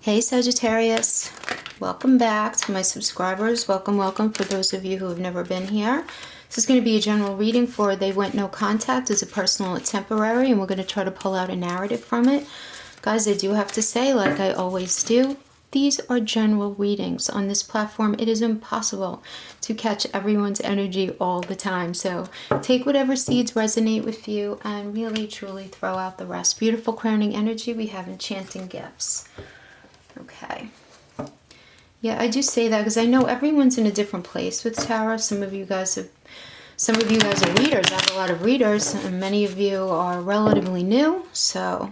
Hey Sagittarius, welcome back. To my subscribers, welcome, welcome. For those of you who have never been here, this is going to be a general reading for They Went No Contact. It's a personal and temporary, and we're going to try to pull out a narrative from it. Guys, I do have to say, like I always do, these are general readings. On this platform, it is impossible to catch everyone's energy all the time. So take whatever seeds resonate with you and really, truly throw out the rest. Beautiful crowning energy. We have enchanting gifts. Okay. Yeah, I do say that because I know everyone's in a different place with tarot. Some of you guys are readers. I have a lot of readers, and many of you are relatively new. So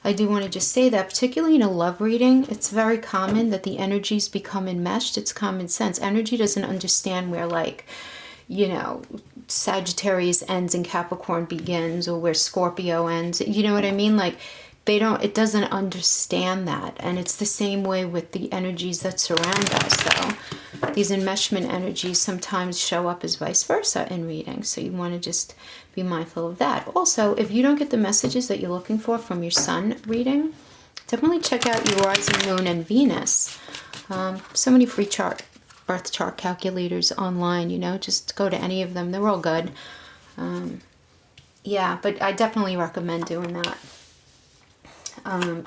I do want to just say that, particularly in a love reading, it's very common that the energies become enmeshed. It's common sense. Energy doesn't understand where, like, you know, Sagittarius ends and Capricorn begins, or where Scorpio ends. You know what I mean? Like, it doesn't understand that. And it's the same way with the energies that surround us. So these enmeshment energies sometimes show up as vice versa in readings. So you want to just be mindful of that. Also, if you don't get the messages that you're looking for from your sun reading, definitely check out your rising moon and Venus. So many free birth chart calculators online, you know, just go to any of them. They're all good. Yeah, but I definitely recommend doing that.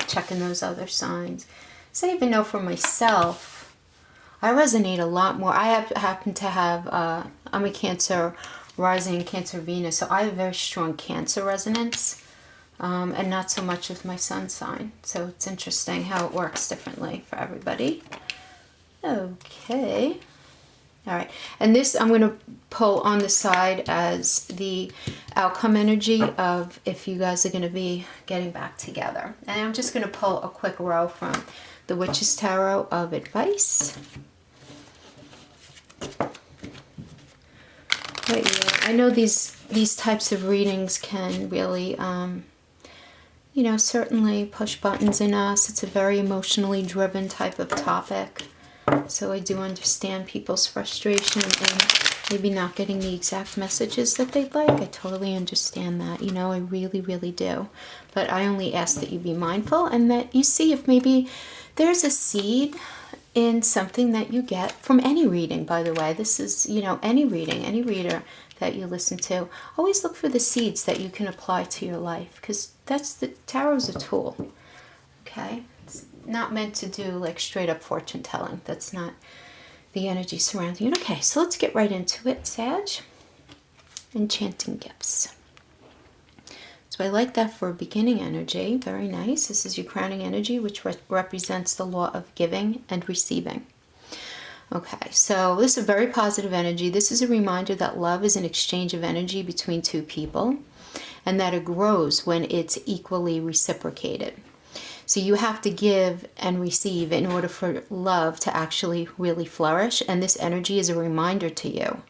Checking those other signs. So I even know for myself, I resonate a lot more. I happen to have, I'm a Cancer rising in Cancer Venus, so I have very strong Cancer resonance, and not so much with my sun sign. So it's interesting how it works differently for everybody. Okay. All right, and this I'm going to pull on the side as the outcome energy of if you guys are going to be getting back together. And I'm just going to pull a quick row from the Witch's Tarot of advice. But yeah, I know these types of readings can really, you know, certainly push buttons in us. It's a very emotionally driven type of topic. So I do understand people's frustration and maybe not getting the exact messages that they'd like. I totally understand that. You know, I really, really do. But I only ask that you be mindful and that you see if maybe there's a seed in something that you get from any reading, by the way. This is, you know, any reading, any reader that you listen to. Always look for the seeds that you can apply to your life, because tarot's a tool. Okay? Not meant to do like straight up fortune telling. That's not the energy surrounding it. Okay, so let's get right into it, Sag. Enchanting gifts. So I like that for beginning energy. Very nice. This is your crowning energy, which represents the law of giving and receiving. Okay, so this is a very positive energy. This is a reminder that love is an exchange of energy between two people, and that it grows when it's equally reciprocated. So you have to give and receive in order for love to actually really flourish. And this energy is a reminder to you.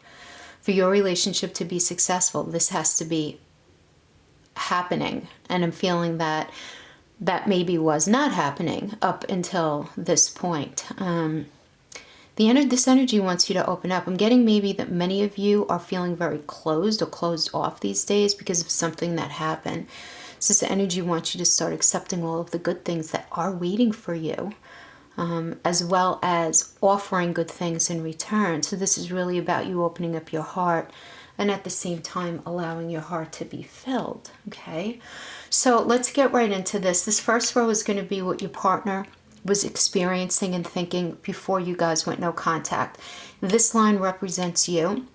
For your relationship to be successful, this has to be happening. And I'm feeling that maybe was not happening up until this point. This energy wants you to open up. I'm getting maybe that many of you are feeling very closed or closed off these days because of something that happened. So this energy wants you to start accepting all of the good things that are waiting for you, as well as offering good things in return. So this is really about you opening up your heart and at the same time allowing your heart to be filled. Okay, so let's get right into this. This first row is going to be what your partner was experiencing and thinking before you guys went no contact. This line represents you,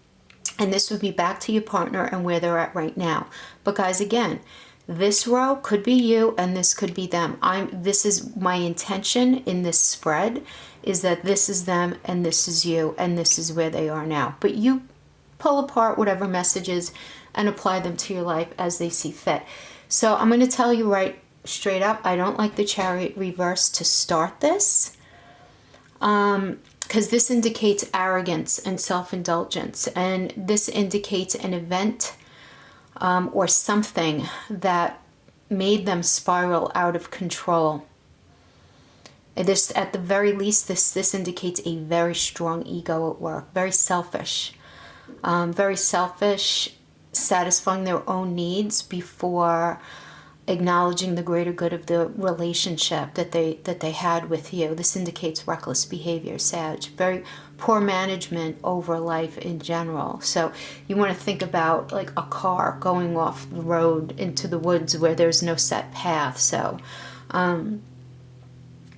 and this would be back to your partner and where they're at right now. But guys, again, this row could be you and this could be them. This is my intention in this spread, is that this is them and this is you and this is where they are now. But you pull apart whatever messages and apply them to your life as they see fit. So I'm going to tell you right straight up, I don't like the Chariot reverse to start this, because this indicates arrogance and self-indulgence, and this indicates an event or something that made them spiral out of control. This, at the very least, this indicates a very strong ego at work, very selfish, satisfying their own needs before acknowledging the greater good of the relationship that they had with you. This indicates reckless behavior, Sag. Very poor management over life in general. So you want to think about like a car going off the road into the woods where there's no set path. So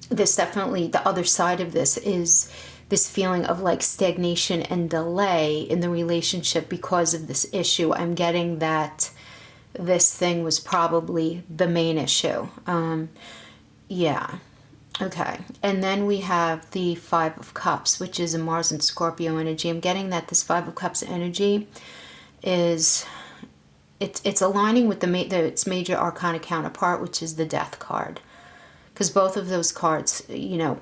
this definitely, the other side of this is this feeling of like stagnation and delay in the relationship because of this issue. I'm getting that this thing was probably the main issue. Yeah. Okay. And then we have the Five of Cups, which is a Mars and Scorpio energy. I'm getting that this Five of Cups energy is, it's aligning with its major arcana counterpart, which is the Death card. Because both of those cards, you know,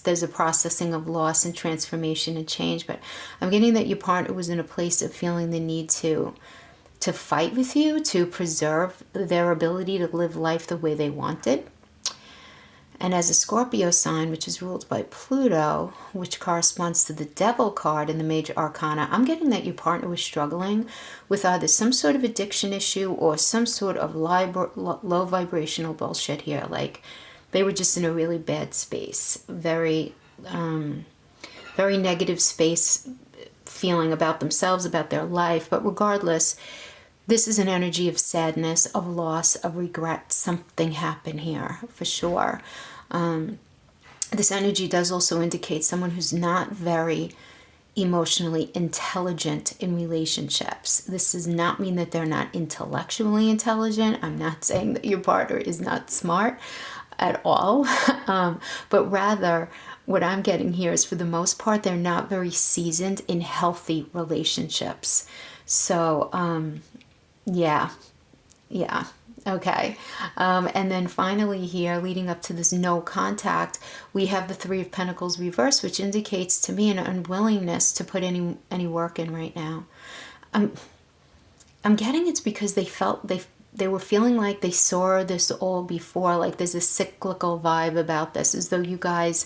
there's a processing of loss and transformation and change. But I'm getting that your partner was in a place of feeling the need to fight with you, to preserve their ability to live life the way they wanted. And as a Scorpio sign, which is ruled by Pluto, which corresponds to the Devil card in the major arcana, I'm getting that your partner was struggling with either some sort of addiction issue or some sort of low vibrational bullshit here. Like they were just in a really bad space, very negative space, feeling about themselves, about their life. But regardless, this is an energy of sadness, of loss, of regret. Something happened here for sure. This energy does also indicate someone who's not very emotionally intelligent in relationships. This does not mean that they're not intellectually intelligent. I'm not saying that your partner is not smart at all. But rather, what I'm getting here is for the most part, they're not very seasoned in healthy relationships. So, yeah. Okay. And then finally here, leading up to this no contact, we have the Three of Pentacles reversed, which indicates to me an unwillingness to put any work in right now. I'm getting it's because they were feeling like they saw this all before, like there's a cyclical vibe about this, as though you guys,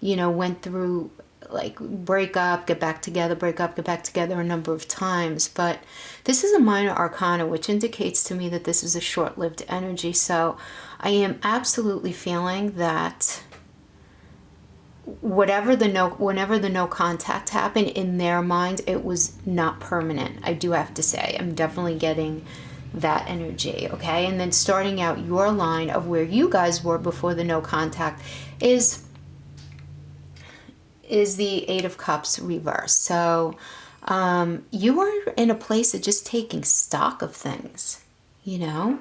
you know, went through like break up, get back together, break up, get back together a number of times. But this is a minor arcana, which indicates to me that this is a short-lived energy. So I am absolutely feeling that whenever the no contact happened, in their mind, it was not permanent. I do have to say, I'm definitely getting that energy. Okay. And then starting out your line of where you guys were before the no contact is the Eight of Cups reversed. So you were in a place of just taking stock of things, you know,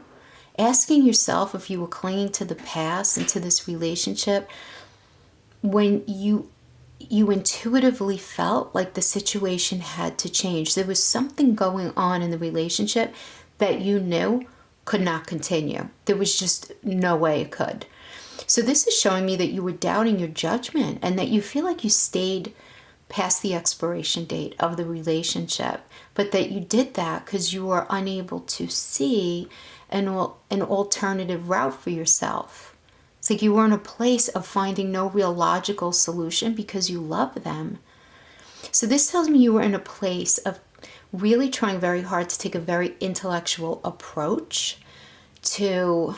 asking yourself if you were clinging to the past and to this relationship when you intuitively felt like the situation had to change. There was something going on in the relationship that you knew could not continue. There was just no way it could. So this is showing me that you were doubting your judgment and that you feel like you stayed past the expiration date of the relationship, but that you did that because you were unable to see an alternative route for yourself. It's like you were in a place of finding no real logical solution because you love them. So this tells me you were in a place of really trying very hard to take a very intellectual approach to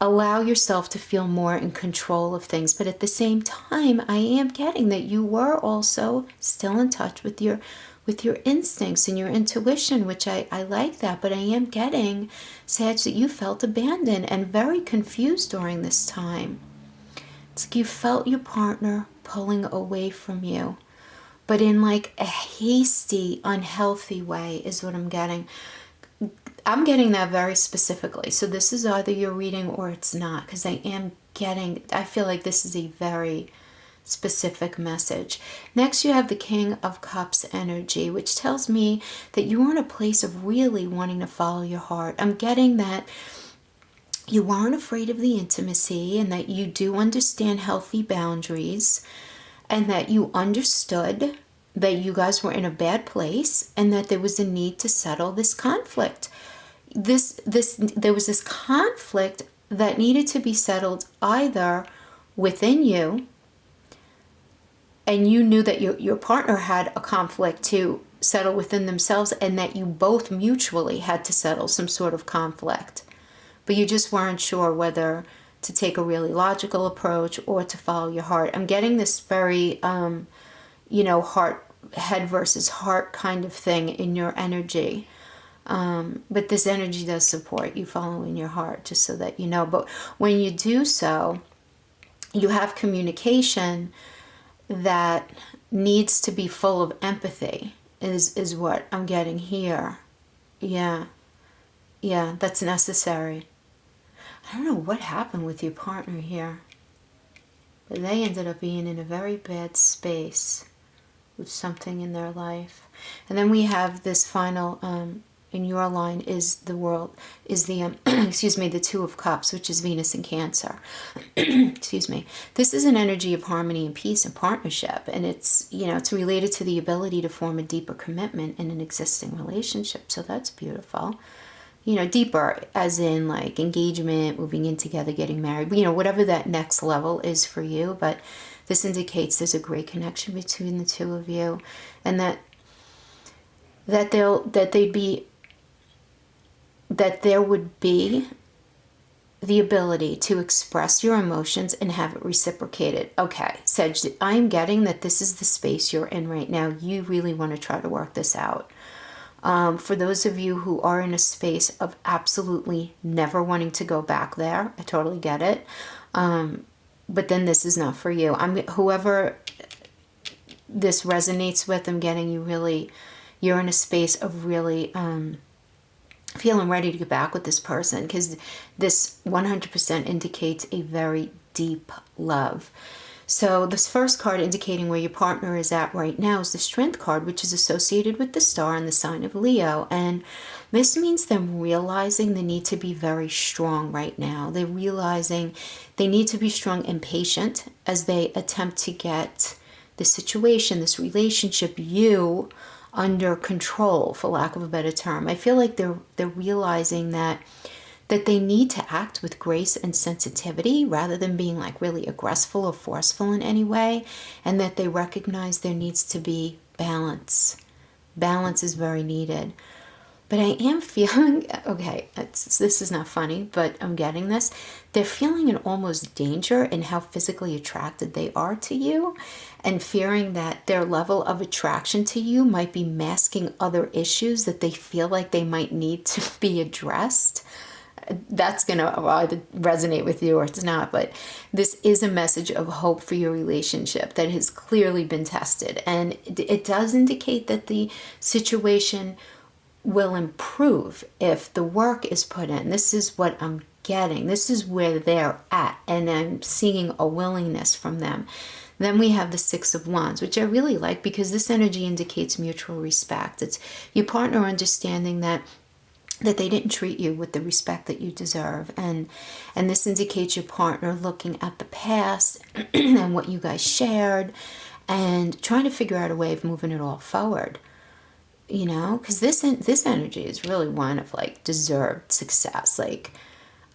allow yourself to feel more in control of things. But at the same time, I am getting that you were also still in touch with your instincts and your intuition, which I like that. But I am getting, Sag, that you felt abandoned and very confused during this time. It's like you felt your partner pulling away from you, but in like a hasty, unhealthy way is what I'm getting. I'm getting that very specifically. So this is either your reading or it's not, because I feel like this is a very specific message. Next, you have the King of Cups energy, which tells me that you are in a place of really wanting to follow your heart. I'm getting that you weren't afraid of the intimacy and that you do understand healthy boundaries and that you understood that you guys were in a bad place and that there was a need to settle this conflict. There was this conflict that needed to be settled either within you, and you knew that your partner had a conflict to settle within themselves, and that you both mutually had to settle some sort of conflict. but you just weren't sure whether to take a really logical approach or to follow your heart. I'm getting this very, heart, head versus heart kind of thing in your energy. But this energy does support you following your heart, just so that you know. But when you do so, you have communication that needs to be full of empathy, is what I'm getting here. Yeah, that's necessary. I don't know what happened with your partner here, but they ended up being in a very bad space with something in their life. And then we have this final, in your line is the world, is the, the Two of Cups, which is Venus in Cancer. Excuse me. This is an energy of harmony and peace and partnership. And it's, it's related to the ability to form a deeper commitment in an existing relationship. So that's beautiful. Deeper as in like engagement, moving in together, getting married, whatever that next level is for you. But this indicates there's a great connection between the two of you, and that there would be the ability to express your emotions and have it reciprocated. Okay, Sag, I'm getting that this is the space you're in right now. You really want to try to work this out. For those of you who are in a space of absolutely never wanting to go back there, I totally get it. But then this is not for you. Whoever this resonates with, I'm getting you're in a space of really feeling ready to get back with this person, because this 100% indicates a very deep love. So this first card indicating where your partner is at right now is the Strength card, which is associated with the star and the sign of Leo. And this means them realizing the need to be very strong right now. They're realizing they need to be strong and patient as they attempt to get the situation, this relationship, you under control, for lack of a better term. I feel like they're realizing that they need to act with grace and sensitivity rather than being like really aggressive or forceful in any way, and that they recognize there needs to be balance. Balance is very needed. But I am feeling, okay, this is not funny, but I'm getting this. They're feeling an almost danger in how physically attracted they are to you, and fearing that their level of attraction to you might be masking other issues that they feel like they might need to be addressed. That's going to either resonate with you or it's not, but this is a message of hope for your relationship that has clearly been tested. And it does indicate that the situation will improve if the work is put in. This is what I'm getting. This is where they're at, and I'm seeing a willingness from them. Then we have the Six of Wands, which I really like because this energy indicates mutual respect. It's your partner understanding that they didn't treat you with the respect that you deserve. And this indicates your partner looking at the past and what you guys shared and trying to figure out a way of moving it all forward. Because this energy is really one of like deserved success. Like,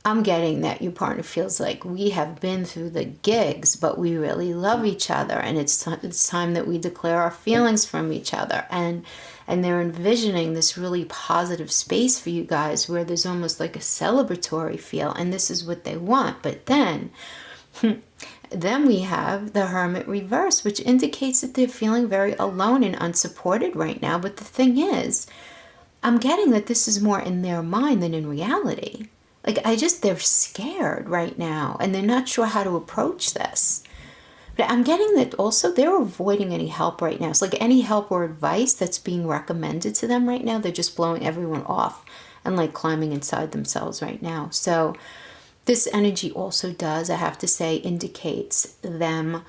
I'm getting that your partner feels like we have been through the gigs, but we really love each other, and it's time that we declare our feelings from each other. And they're envisioning this really positive space for you guys where there's almost like a celebratory feel, and this is what they want. But then we have the Hermit reverse, which indicates that they're feeling very alone and unsupported right now. But the thing is, I'm getting that this is more in their mind than in reality. Like, they're scared right now, and they're not sure how to approach this. But I'm getting that also they're avoiding any help right now. It's like any help or advice that's being recommended to them right now, they're just blowing everyone off and like climbing inside themselves right now. So this energy also does, I have to say, indicates them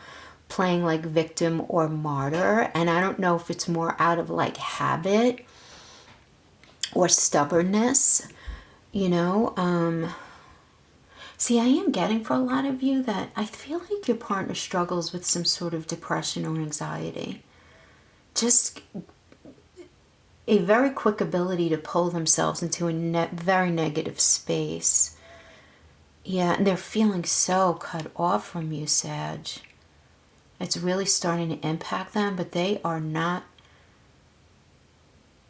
playing like victim or martyr. And I don't know if it's more out of like habit or stubbornness. See, I am getting for a lot of you that I feel like your partner struggles with some sort of depression or anxiety. Just a very quick ability to pull themselves into a very negative space. Yeah, and they're feeling so cut off from you, Sag. It's really starting to impact them, but they are not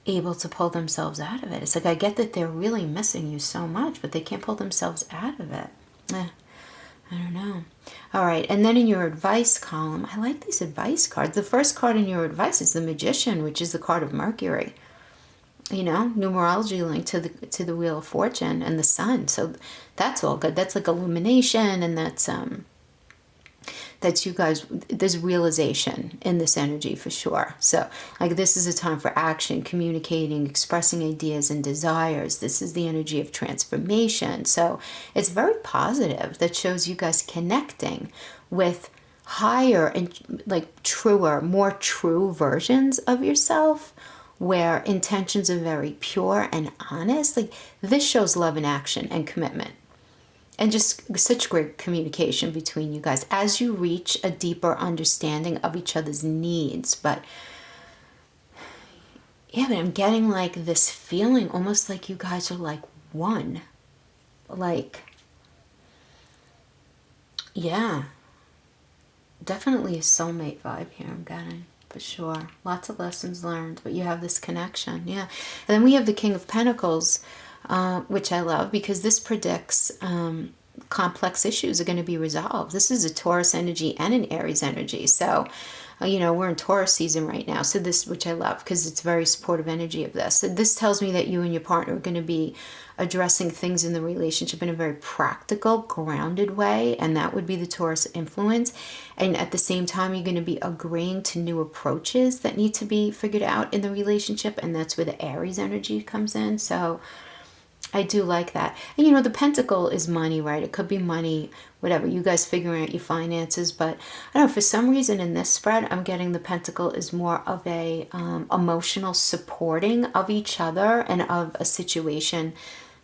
able to pull themselves out of it. It's like, I get that they're really missing you so much, but they can't pull themselves out of it. I don't know. All right, and then in your advice column, I like these advice cards. The first card in your advice is the Magician, which is the card of Mercury. You know, numerology linked to the Wheel of Fortune and the Sun. So that's all good. That's like illumination, and that's you guys, there's realization in this energy for sure. So like, this is a time for action, communicating, expressing ideas and desires. This is the energy of transformation. So it's very positive. That shows you guys connecting with higher and like truer, more true versions of yourself, where intentions are very pure and honest. Like, this shows love in action and commitment. And just such great communication between you guys as you reach a deeper understanding of each other's needs. But yeah, but I'm getting like this feeling almost like you guys are like one. Like, yeah, definitely a soulmate vibe here I'm getting, for sure. Lots of lessons learned, but you have this connection, yeah. And then we have the King of Pentacles, which I love, because this predicts complex issues are going to be resolved. This is a Taurus energy and an Aries energy. So, you know, we're in Taurus season right now. So this, which I love, because it's very supportive energy of this. So this tells me that you and your partner are going to be addressing things in the relationship in a very practical, grounded way. And that would be the Taurus influence. And at the same time, you're going to be agreeing to new approaches that need to be figured out in the relationship. And that's where the Aries energy comes in. So I do like that. And you know, the Pentacle is money, right? It could be money, whatever, you guys figuring out your finances. But I don't know, for some reason in this spread, I'm getting the Pentacle is more of a emotional supporting of each other and of a situation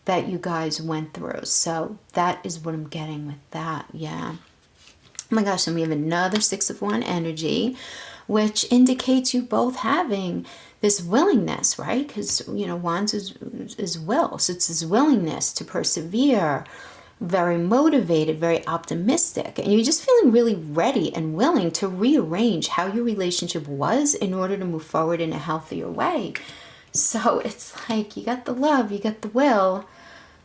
that you guys went through. So that is what I'm getting with that. Yeah. Oh my gosh, and we have another Six of Wands energy, which indicates you both having this willingness, right? Because, you know, Wands is will. So it's this willingness to persevere, very motivated, very optimistic. And you're just feeling really ready and willing to rearrange how your relationship was in order to move forward in a healthier way. So it's like, you got the love, you got the will.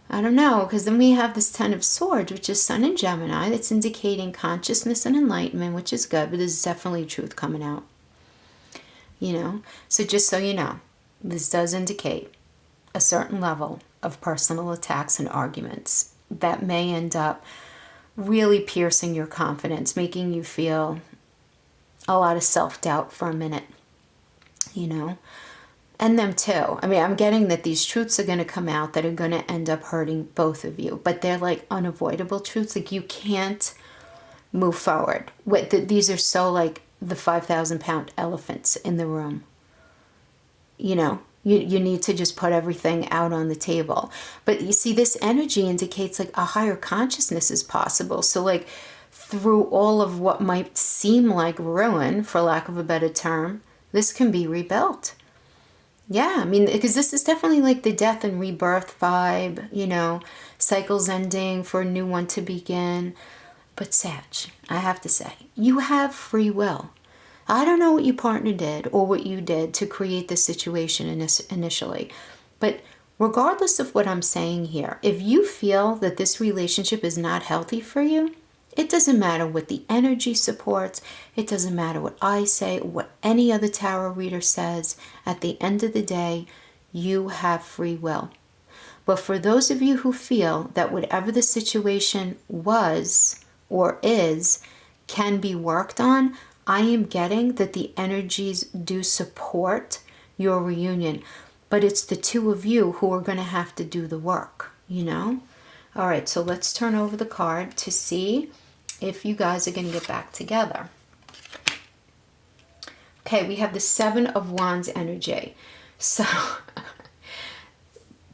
I don't know, because then we have this Ten of Swords, which is Sun in Gemini. That's indicating consciousness and enlightenment, which is good, but there's definitely truth coming out. You know, so just so you know, this does indicate a certain level of personal attacks and arguments that may end up really piercing your confidence, making you feel a lot of self-doubt for a minute, you know, and them too. I mean, I'm getting that these truths are going to come out that are going to end up hurting both of you, but they're like unavoidable truths. Like, you can't move forward. These are so like the 5,000-pound elephants in the room. You know, you need to just put everything out on the table. But you see, this energy indicates like a higher consciousness is possible. So like, through all of what might seem like ruin, for lack of a better term, this can be rebuilt. Yeah, I mean, because this is definitely like the death and rebirth vibe, you know, cycles ending for a new one to begin. But Sag, I have to say, you have free will. I don't know what your partner did or what you did to create this situation initially, but regardless of what I'm saying here, if you feel that this relationship is not healthy for you, it doesn't matter what the energy supports. It doesn't matter what I say, what any other tarot reader says. At the end of the day, you have free will. But for those of you who feel that whatever the situation was or is can be worked on, I am getting that the energies do support your reunion. But it's the two of you who are going to have to do the work, you know? All right, so let's turn over the card to see if you guys are going to get back together. Okay, we have the Seven of Wands energy. So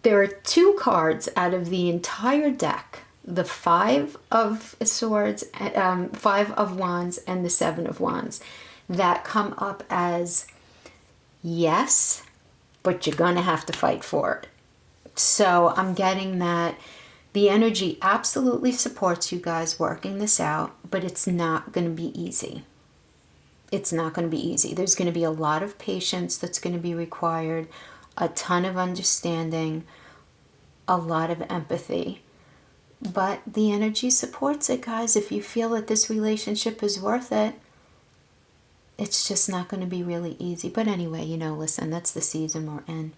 there are two cards out of the entire deck, the Five of Swords, Five of Wands, and the Seven of Wands, that come up as yes, but you're going to have to fight for it. So I'm getting that the energy absolutely supports you guys working this out, but it's not going to be easy. It's not going to be easy. There's going to be a lot of patience that's going to be required, a ton of understanding, a lot of empathy. But the energy supports it, guys. If you feel that this relationship is worth it, it's just not going to be really easy. But anyway, you know, listen, that's the season we're in,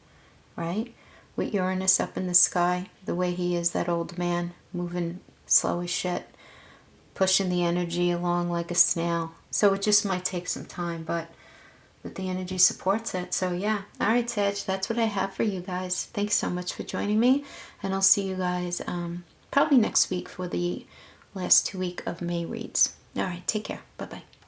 right? With Uranus up in the sky, the way he is, that old man, moving slow as shit, pushing the energy along like a snail. So it just might take some time, but the energy supports it. So yeah. All right, Sag, that's what I have for you guys. Thanks so much for joining me. And I'll see you guys probably next week for the last 2 week of May reads. All right, take care. Bye-bye.